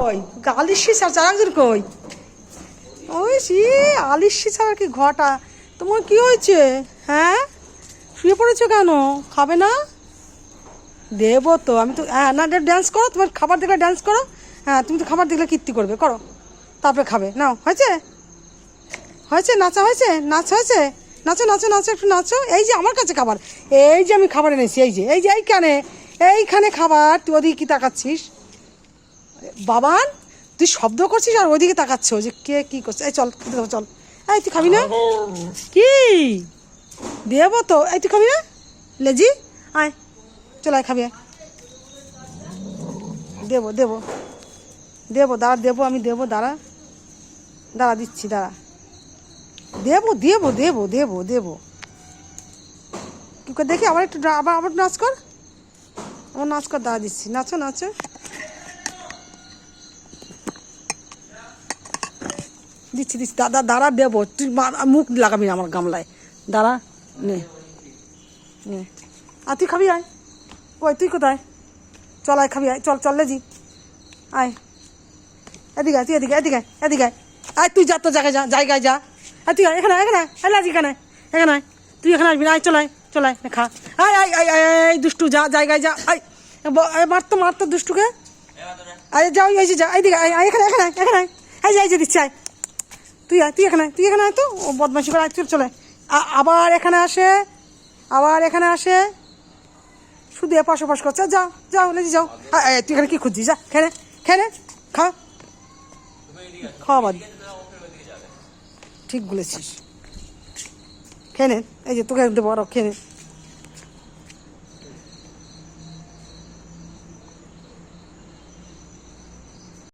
ওই আলিশি ছাড়া একজন কই ওই সে আলিশি ছাড়া কি ঘটা তোমার কি হয়েছে? হ্যাঁ, শুয়ে পড়েছো কেন? খাবে না? দেবো তো আমি তো। হ্যাঁ না, ড্যান্স করো, তোমার খাবার দেখলে ড্যান্স করো। হ্যাঁ, তুমি তো খাবার দেখলে কীর্তি করবে, করো তারপরে খাবে। নাও, হয়েছে হয়েছে, নাচা হয়েছে, নাচ হয়েছে, নাচো নাচো নাচো, একটু নাচো। এই যে আমার কাছে খাবার, এই যে আমি খাবার এনেছি, এই যে এই যে এইখানে, এইখানে খাবার। তুই ওদিকে কি তাকাচ্ছিস বাবান? তুই শব্দ করছিস আর ওইদিকে তাকাচ্ছ যে কে কি করছে। এই চল চল, এই তুই খাবি না? কি দেবো তো, এই তুই খাবি না? লেজি আয়, চল আয়, খাবি আয়। দেবো দেবো দেবো, দাঁড়া দেবো, আমি দেবো, দাঁড়া দাঁড়া, দিচ্ছি দাঁড়া, দেবো দেবো দেবো দেবো দেবো। কি করে দেখি, আবার একটু আবার আবার নাচ কর, আবার নাচ কর, দাঁড়া দিচ্ছি, নাচো নাচো। দিচ্ছি দিচ্ছি, দাদা দাঁড়া দেবো, তুই মুখ লাগাবি না আমার গামলায়, দাঁড়া নে নে। আর তুই খাবি আয়, কই তুই কোথায়? চল আয়, খাবি আয়, চল চল লেজি আয়, এদিকে আয়, তুই এদিকে এদিকে এদিকে আয়, আয় তুই যা তো জায়গায় যা, জায়গায় যা। আর তুই এখানে এখানে আয়, লাজি এখানে এখানে আয়, তুই এখানে আসবি না, আয় চল আয় চল আয়, খা। আয় আয় আয় আয়, দুষ্টু যা জায়গায় যা, আয় মারতো মারতো দুষ্টুকে। আয় যাও, এই যে যা, এইদিকে আয়, এখানে এখানে এখানে আয়, এই যে দিচ্ছি আয়, তুই আয়, তুই এখানে আয় তো, ও বদমাশি করে, আয় চল চলে। আবার এখানে আসে, আবার এখানে আসে, শুধু এপাশ ওপাশ করছে। যাও যাও লেজি যাও, তুই এখানে কি খুঁজছিস? যা খেনে খেনে খা, খাওয়া বাদ, ঠিক বলেছিস, খেয়ে নে। এই যে তোকে দেবো, আরো খেয়ে নে।